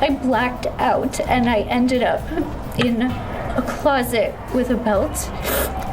I blacked out and I ended up in a closet with a belt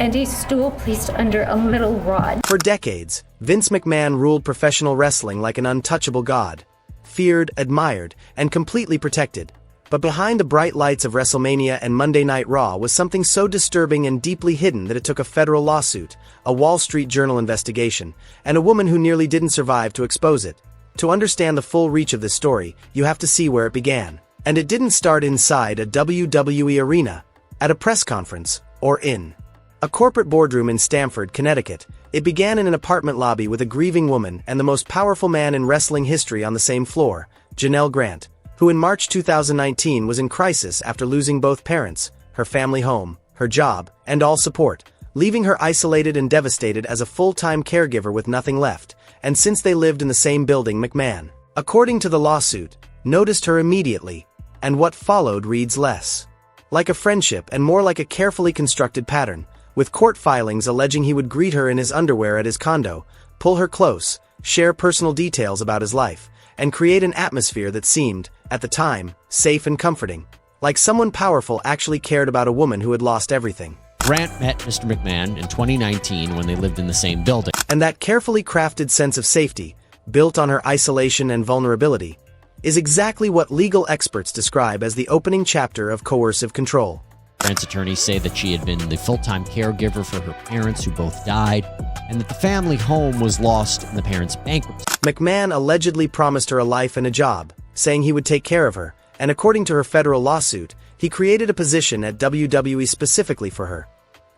and a stool placed under a metal rod. For decades, Vince McMahon ruled professional wrestling like an untouchable god, feared, admired, and completely protected. But behind the bright lights of WrestleMania and Monday Night Raw was something so disturbing and deeply hidden that it took a federal lawsuit, a Wall Street Journal investigation, and a woman who nearly didn't survive to expose it. To understand the full reach of this story, you have to see where it began. And it didn't start inside a WWE arena, at a press conference, or in a corporate boardroom in Stamford, Connecticut. It began in an apartment lobby with a grieving woman and the most powerful man in wrestling history on the same floor, Janelle Grant, who in March 2019 was in crisis after losing both parents, her family home, her job, and all support, leaving her isolated and devastated as a full-time caregiver with nothing left. And since they lived in the same building, McMahon, according to the lawsuit, noticed her immediately, and what followed reads less like a friendship and more like a carefully constructed pattern, with court filings alleging he would greet her in his underwear at his condo, pull her close, share personal details about his life, and create an atmosphere that seemed, at the time, safe and comforting, like someone powerful actually cared about a woman who had lost everything. Grant met Mr. McMahon in 2019 when they lived in the same building. And that carefully crafted sense of safety, built on her isolation and vulnerability, is exactly what legal experts describe as the opening chapter of coercive control. Grant's attorneys say that she had been the full-time caregiver for her parents who both died, and that the family home was lost in the parents' bankruptcy. McMahon allegedly promised her a life and a job, saying he would take care of her, and according to her federal lawsuit, he created a position at WWE specifically for her.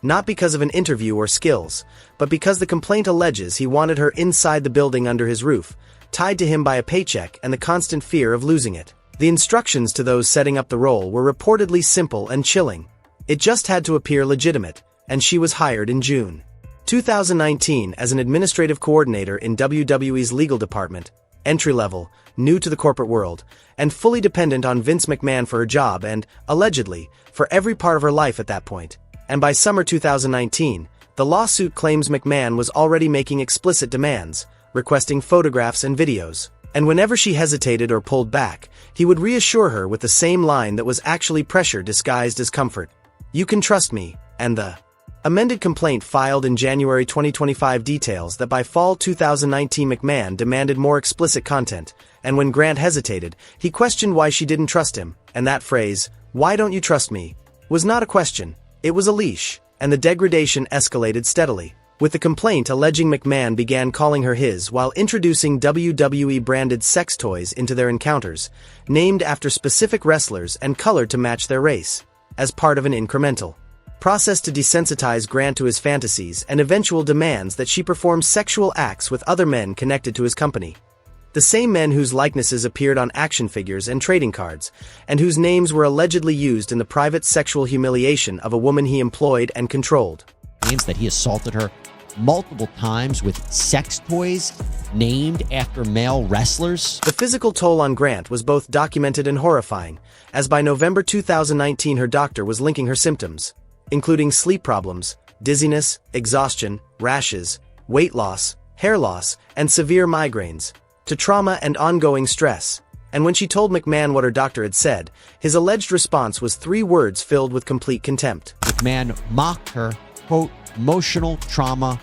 Not because of an interview or skills, but because the complaint alleges he wanted her inside the building under his roof, tied to him by a paycheck and the constant fear of losing it. The instructions to those setting up the role were reportedly simple and chilling. It just had to appear legitimate, and she was hired in June 2019 as an administrative coordinator in WWE's legal department, entry-level, new to the corporate world, and fully dependent on Vince McMahon for her job and, allegedly, for every part of her life at that point. And by summer 2019, the lawsuit claims McMahon was already making explicit demands, requesting photographs and videos. And whenever she hesitated or pulled back, he would reassure her with the same line that was actually pressure disguised as comfort. "You can trust me," and the amended complaint filed in January 2025 details that by fall 2019 McMahon demanded more explicit content, and when Grant hesitated, he questioned why she didn't trust him, and that phrase, "Why don't you trust me?" was not a question, it was a leash, and the degradation escalated steadily, with the complaint alleging McMahon began calling her his while introducing WWE-branded sex toys into their encounters, named after specific wrestlers and colored to match their race, as part of an incremental process to desensitize Grant to his fantasies and eventual demands that she perform sexual acts with other men connected to his company. The same men whose likenesses appeared on action figures and trading cards, and whose names were allegedly used in the private sexual humiliation of a woman he employed and controlled. Claims that he assaulted her multiple times with sex toys named after male wrestlers. The physical toll on Grant was both documented and horrifying, as by November 2019 her doctor was linking her symptoms, including sleep problems, dizziness, exhaustion, rashes, weight loss, hair loss, and severe migraines, to trauma and ongoing stress. And when she told McMahon what her doctor had said, his alleged response was 3 words filled with complete contempt. McMahon mocked her, quote, "emotional trauma,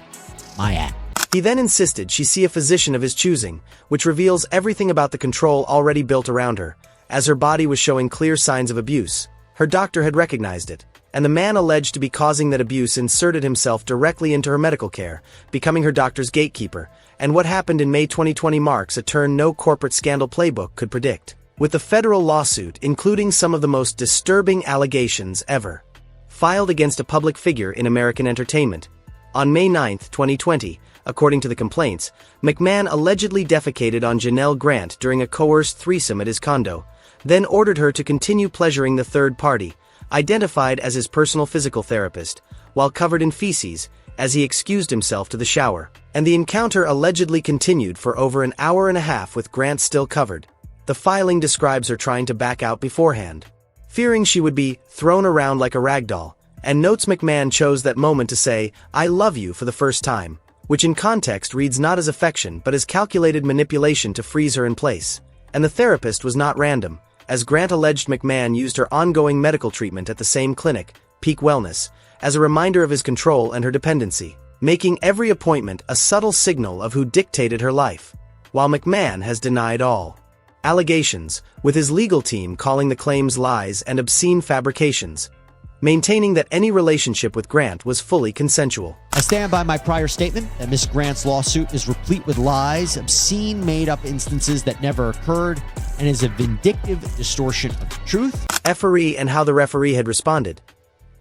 my act." He then insisted she see a physician of his choosing, which reveals everything about the control already built around her. As her body was showing clear signs of abuse, her doctor had recognized it, and the man alleged to be causing that abuse inserted himself directly into her medical care, becoming her doctor's gatekeeper. And what happened in May 2020 marks a turn no corporate scandal playbook could predict, with the federal lawsuit including some of the most disturbing allegations ever filed against a public figure in American entertainment. On May 9, 2020, according to the complaints, McMahon allegedly defecated on Janelle Grant during a coerced threesome at his condo, then ordered her to continue pleasuring the third party, identified as his personal physical therapist, while covered in feces, as he excused himself to the shower. And the encounter allegedly continued for over an hour and a half with Grant still covered. The filing describes her trying to back out beforehand, fearing she would be thrown around like a rag doll, and notes McMahon chose that moment to say, "I love you" for the first time, which in context reads not as affection but as calculated manipulation to freeze her in place. And the therapist was not random, as Grant alleged McMahon used her ongoing medical treatment at the same clinic, Peak Wellness, as a reminder of his control and her dependency, making every appointment a subtle signal of who dictated her life, while McMahon has denied all allegations, with his legal team calling the claims lies and obscene fabrications, maintaining that any relationship with Grant was fully consensual. I stand by my prior statement that Miss Grant's lawsuit is replete with lies, obscene made-up instances that never occurred, and is a vindictive distortion of the truth. Referee and how the referee had responded.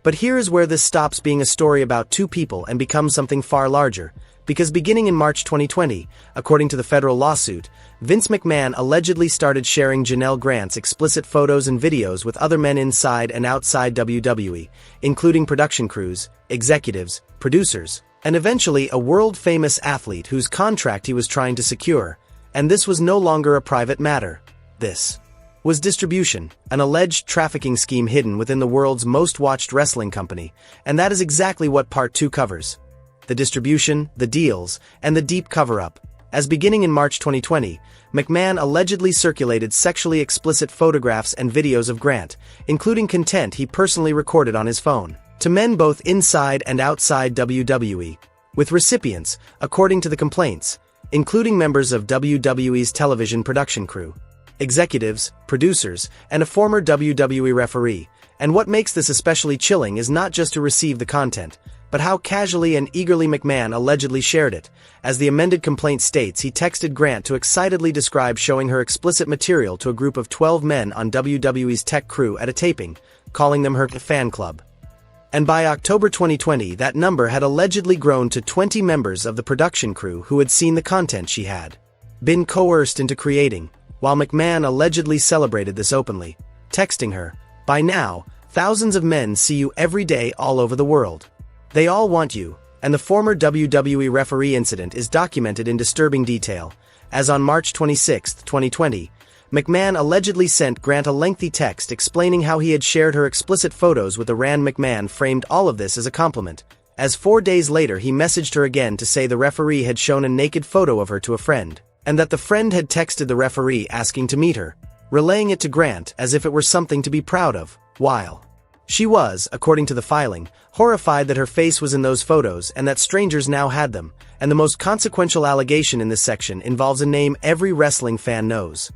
But here is where this stops being a story about two people and becomes something far larger, because beginning in March 2020, according to the federal lawsuit, Vince McMahon allegedly started sharing Janelle Grant's explicit photos and videos with other men inside and outside WWE, including production crews, executives, producers, and eventually a world-famous athlete whose contract he was trying to secure, and this was no longer a private matter. This was distribution, an alleged trafficking scheme hidden within the world's most-watched wrestling company, and that is exactly what Part 2 covers. The distribution, the deals, and the deep cover-up. As beginning in March 2020, McMahon allegedly circulated sexually explicit photographs and videos of Grant, including content he personally recorded on his phone, to men both inside and outside WWE, with recipients, according to the complaints, including members of WWE's television production crew, executives, producers, and a former WWE referee. And what makes this especially chilling is not just to receive the content, but how casually and eagerly McMahon allegedly shared it. As the amended complaint states, he texted Grant to excitedly describe showing her explicit material to a group of 12 men on WWE's tech crew at a taping, calling them her fan club. And by October 2020, that number had allegedly grown to 20 members of the production crew who had seen the content she had been coerced into creating, while McMahon allegedly celebrated this openly, texting her, "By now, thousands of men see you every day all over the world. They all want you," and the former WWE referee incident is documented in disturbing detail, as on March 26, 2020, McMahon allegedly sent Grant a lengthy text explaining how he had shared her explicit photos with Rand. McMahon framed all of this as a compliment, as 4 days later he messaged her again to say the referee had shown a naked photo of her to a friend, and that the friend had texted the referee asking to meet her, relaying it to Grant as if it were something to be proud of, while she was, according to the filing, horrified that her face was in those photos and that strangers now had them, and the most consequential allegation in this section involves a name every wrestling fan knows.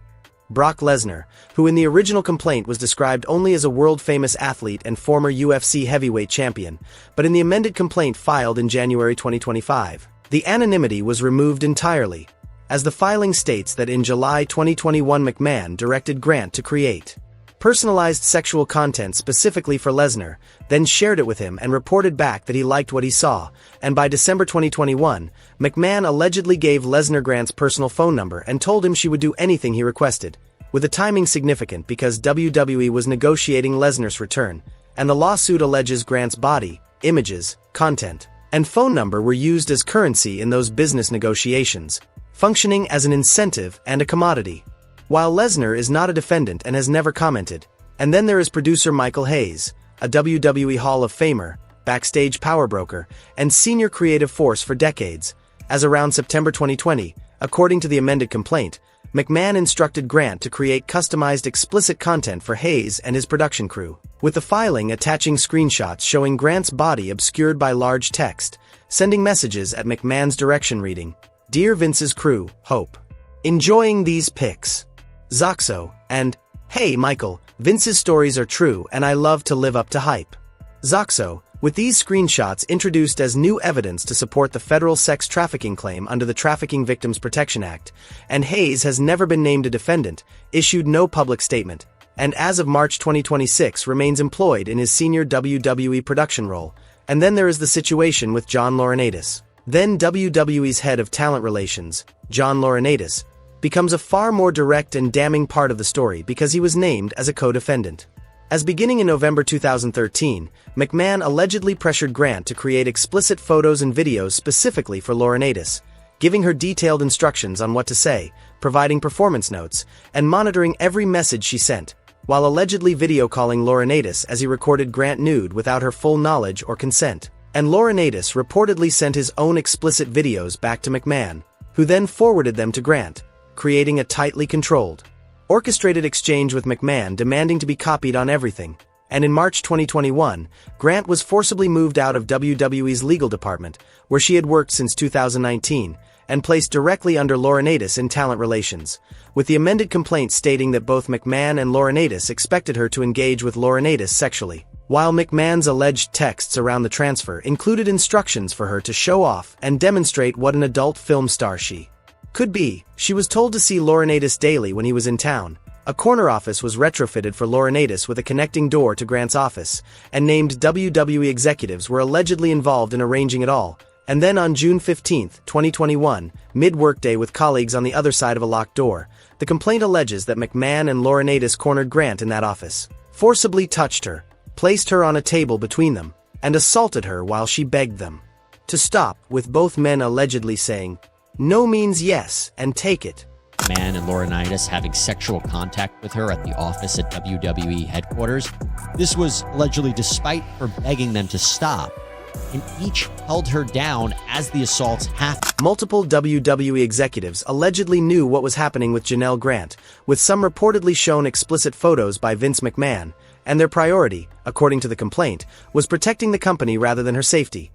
Brock Lesnar, who in the original complaint was described only as a world-famous athlete and former UFC heavyweight champion, but in the amended complaint filed in January 2025, the anonymity was removed entirely, as the filing states that in July 2021 McMahon directed Grant to create personalized sexual content specifically for Lesnar, then shared it with him and reported back that he liked what he saw, and by December 2021, McMahon allegedly gave Lesnar Grant's personal phone number and told him she would do anything he requested, with the timing significant because WWE was negotiating Lesnar's return, and the lawsuit alleges Grant's body, images, content, and phone number were used as currency in those business negotiations, functioning as an incentive and a commodity. While Lesnar is not a defendant and has never commented. And then there is producer Michael Hayes, a WWE Hall of Famer, backstage power broker, and senior creative force for decades. As around September 2020, according to the amended complaint, McMahon instructed Grant to create customized explicit content for Hayes and his production crew, with the filing attaching screenshots showing Grant's body obscured by large text, sending messages at McMahon's direction reading, "Dear Vince's crew, hope enjoying these pics. Zoxo," and, "Hey Michael, Vince's stories are true and I love to live up to hype." Zoxo, with these screenshots introduced as new evidence to support the federal sex trafficking claim under the Trafficking Victims Protection Act, and Hayes has never been named a defendant, issued no public statement, and as of March 2026 remains employed in his senior WWE production role. And then there is the situation with John Laurinaitis. Then WWE's head of talent relations, John Laurinaitis, becomes a far more direct and damning part of the story because he was named as a co-defendant. As beginning in November 2013, McMahon allegedly pressured Grant to create explicit photos and videos specifically for Laurinaitis, giving her detailed instructions on what to say, providing performance notes, and monitoring every message she sent, while allegedly video calling Laurinaitis as he recorded Grant nude without her full knowledge or consent. And Laurinaitis reportedly sent his own explicit videos back to McMahon, who then forwarded them to Grant, creating a tightly controlled orchestrated exchange with McMahon demanding to be copied on everything, and in March 2021, Grant was forcibly moved out of WWE's legal department, where she had worked since 2019, and placed directly under Laurinaitis in talent relations, with the amended complaint stating that both McMahon and Laurinaitis expected her to engage with Laurinaitis sexually. While McMahon's alleged texts around the transfer included instructions for her to show off and demonstrate what an adult film star she could be, she was told to see Laurinaitis daily when he was in town. A corner office was retrofitted for Laurinaitis with a connecting door to Grant's office, and named WWE executives were allegedly involved in arranging it all. And then on June 15, 2021, mid-workday with colleagues on the other side of a locked door, the complaint alleges that McMahon and Laurinaitis cornered Grant in that office, forcibly touched her, placed her on a table between them, and assaulted her while she begged them to stop, with both men allegedly saying, "No means yes, and take it." McMahon and Laurinaitis having sexual contact with her at the office at WWE headquarters. This was allegedly despite her begging them to stop, and each held her down as the assaults happened. Multiple WWE executives allegedly knew what was happening with Janelle Grant, with some reportedly shown explicit photos by Vince McMahon, and their priority, according to the complaint, was protecting the company rather than her safety.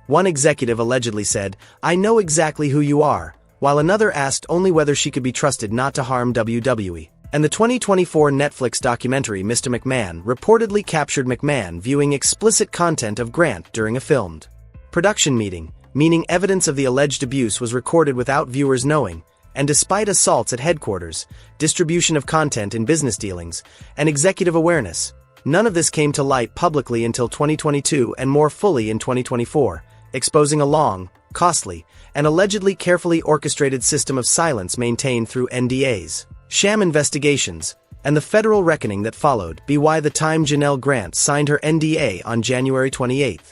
One executive allegedly said, "I know exactly who you are," while another asked only whether she could be trusted not to harm WWE. And the 2024 Netflix documentary Mr. McMahon reportedly captured McMahon viewing explicit content of Grant during a filmed production meeting, meaning evidence of the alleged abuse was recorded without viewers knowing, and despite assaults at headquarters, distribution of content in business dealings, and executive awareness, none of this came to light publicly until 2022 and more fully in 2024, exposing a long, costly, and allegedly carefully orchestrated system of silence maintained through NDAs, sham investigations, and the federal reckoning that followed. By the time Janelle Grant signed her NDA on January 28,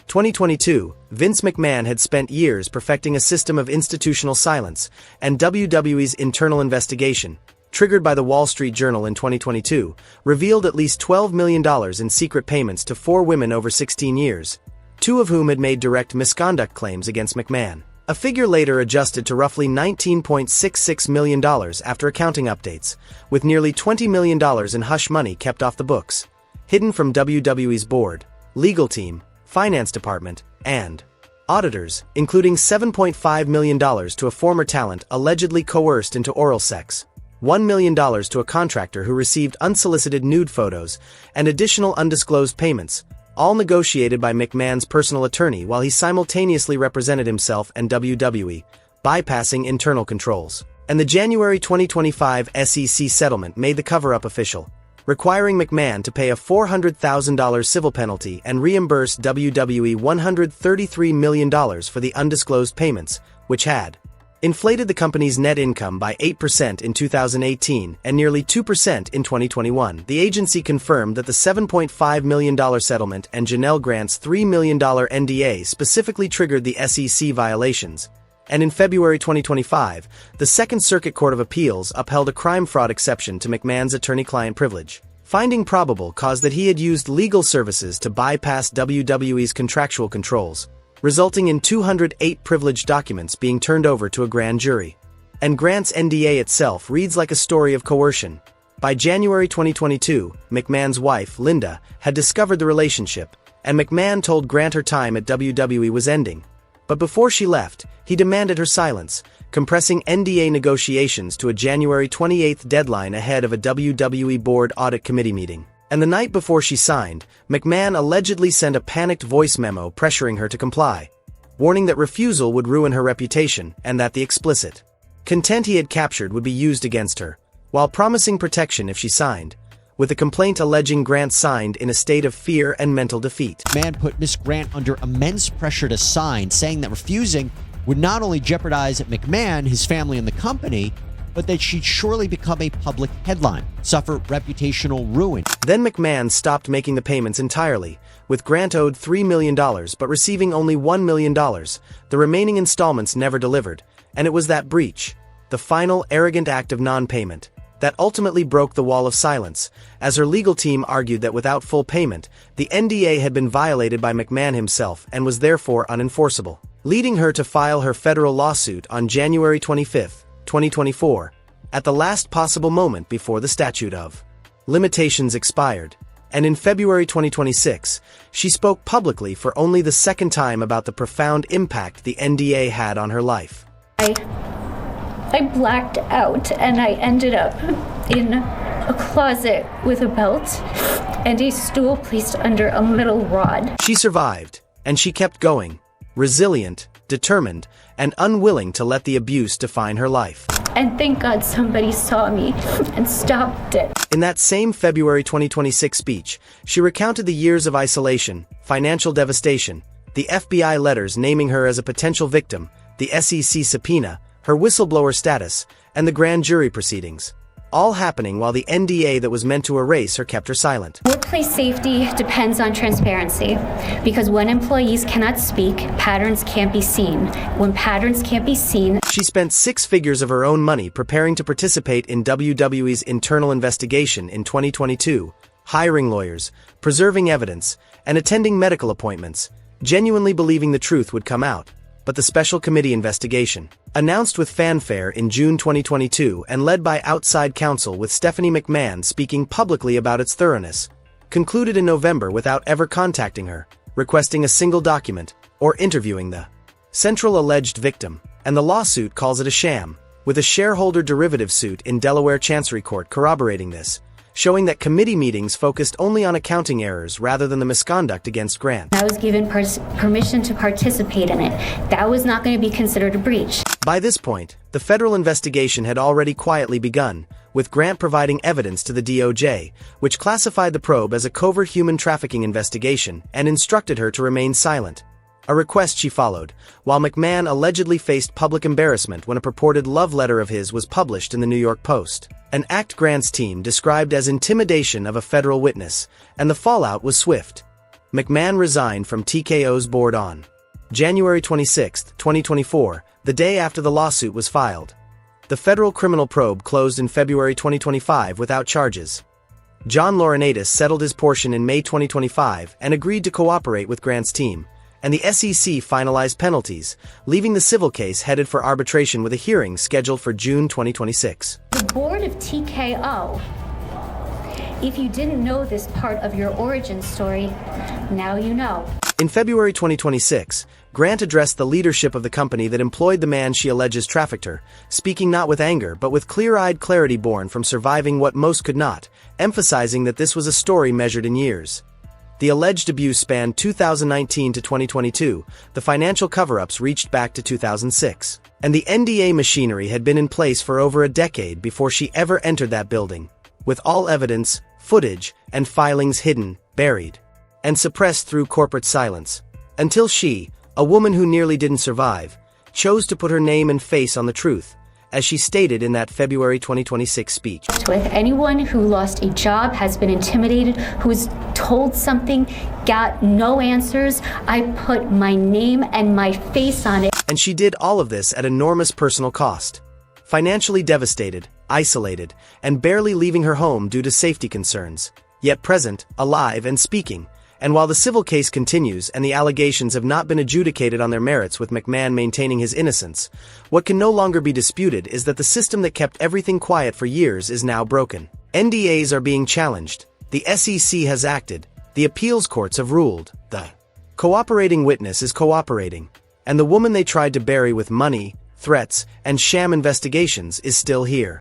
2022, Vince McMahon had spent years perfecting a system of institutional silence, and WWE's internal investigation, triggered by the Wall Street Journal in 2022, revealed at least $12 million in secret payments to 4 women over 16 years, 2 of whom had made direct misconduct claims against McMahon. A figure later adjusted to roughly $19.66 million after accounting updates, with nearly $20 million in hush money kept off the books, hidden from WWE's board, legal team, finance department, and auditors, including $7.5 million to a former talent allegedly coerced into oral sex, $1 million to a contractor who received unsolicited nude photos, and additional undisclosed payments, all negotiated by McMahon's personal attorney while he simultaneously represented himself and WWE, bypassing internal controls. And the January 2025 SEC settlement made the cover-up official, requiring McMahon to pay a $400,000 civil penalty and reimburse WWE $133 million for the undisclosed payments, which had inflated the company's net income by 8% in 2018 and nearly 2% in 2021. The agency confirmed that the $7.5 million settlement and Janelle Grant's $3 million NDA specifically triggered the SEC violations. And in February 2025, the Second Circuit Court of Appeals upheld a crime fraud exception to McMahon's attorney-client privilege, finding probable cause that he had used legal services to bypass WWE's contractual controls, resulting in 208 privileged documents being turned over to a grand jury. And Grant's NDA itself reads like a story of coercion. By January 2022, McMahon's wife, Linda, had discovered the relationship, and McMahon told Grant her time at WWE was ending. But before she left, he demanded her silence, compressing NDA negotiations to a January 28 deadline ahead of a WWE Board Audit Committee meeting. And the night before she signed, McMahon allegedly sent a panicked voice memo pressuring her to comply, warning that refusal would ruin her reputation and that the explicit content he had captured would be used against her, while promising protection if she signed, with the complaint alleging Grant signed in a state of fear and mental defeat. McMahon put Miss Grant under immense pressure to sign, saying that refusing would not only jeopardize McMahon, his family, and the company, but that she'd surely become a public headline, suffer reputational ruin. Then McMahon stopped making the payments entirely, with Grant owed $3 million but receiving only $1 million, the remaining installments never delivered, and it was that breach, the final arrogant act of non-payment, that ultimately broke the wall of silence, as her legal team argued that without full payment, the NDA had been violated by McMahon himself and was therefore unenforceable, leading her to file her federal lawsuit on January 25, 2024, at the last possible moment before the statute of limitations expired. And in February 2026, she spoke publicly for only the second time about the profound impact the NDA had on her life. I blacked out and I ended up in a closet with a belt and a stool placed under a metal rod. She survived, and she kept going, resilient, determined, and unwilling to let the abuse define her life. And thank God somebody saw me and stopped it. In that same February 2026 speech, she recounted the years of isolation, financial devastation, the FBI letters naming her as a potential victim, the SEC subpoena, her whistleblower status, and the grand jury proceedings. All happening while the NDA that was meant to erase her kept her silent. Workplace safety depends on transparency, because when employees cannot speak, patterns can't be seen. When patterns can't be seen, She spent 6 figures of her own money preparing to participate in WWE's internal investigation in 2022, hiring lawyers, preserving evidence, and attending medical appointments, genuinely believing the truth would come out. But the special committee investigation, announced with fanfare in June 2022 and led by outside counsel with Stephanie McMahon speaking publicly about its thoroughness, concluded in November without ever contacting her, requesting a single document, or interviewing the central alleged victim. And the lawsuit calls it a sham, with a shareholder derivative suit in Delaware Chancery Court corroborating this, showing that committee meetings focused only on accounting errors rather than the misconduct against Grant. I was given permission to participate in it. That was not going to be considered a breach. By this point, the federal investigation had already quietly begun, with Grant providing evidence to the DOJ, which classified the probe as a covert human trafficking investigation and instructed her to remain silent. A request she followed, while McMahon allegedly faced public embarrassment when a purported love letter of his was published in the New York Post. An act Grant's team described as intimidation of a federal witness, and the fallout was swift. McMahon resigned from TKO's board on January 26, 2024, the day after the lawsuit was filed. The federal criminal probe closed in February 2025 without charges. John Laurinaitis settled his portion in May 2025 and agreed to cooperate with Grant's team, and the SEC finalized penalties, leaving the civil case headed for arbitration with a hearing scheduled for June 2026. The board of TKO. If you didn't know this part of your origin story, now you know. In February 2026, Grant addressed the leadership of the company that employed the man she alleges trafficked her, speaking not with anger but with clear-eyed clarity born from surviving what most could not, emphasizing that this was a story measured in years. The alleged abuse spanned 2019 to 2022, the financial cover-ups reached back to 2006. And the NDA machinery had been in place for over a decade before she ever entered that building, with all evidence, footage, and filings hidden, buried, and suppressed through corporate silence. Until she, a woman who nearly didn't survive, chose to put her name and face on the truth, as she stated in that February 2026 speech. With anyone who lost a job, has been intimidated, who was told something, got no answers, I put my name and my face on it. And she did all of this at enormous personal cost. Financially devastated, isolated, and barely leaving her home due to safety concerns, yet present, alive, and speaking. And while the civil case continues and the allegations have not been adjudicated on their merits with McMahon maintaining his innocence, what can no longer be disputed is that the system that kept everything quiet for years is now broken. NDAs are being challenged, the SEC has acted, the appeals courts have ruled, the cooperating witness is cooperating, and the woman they tried to bury with money, threats, and sham investigations is still here.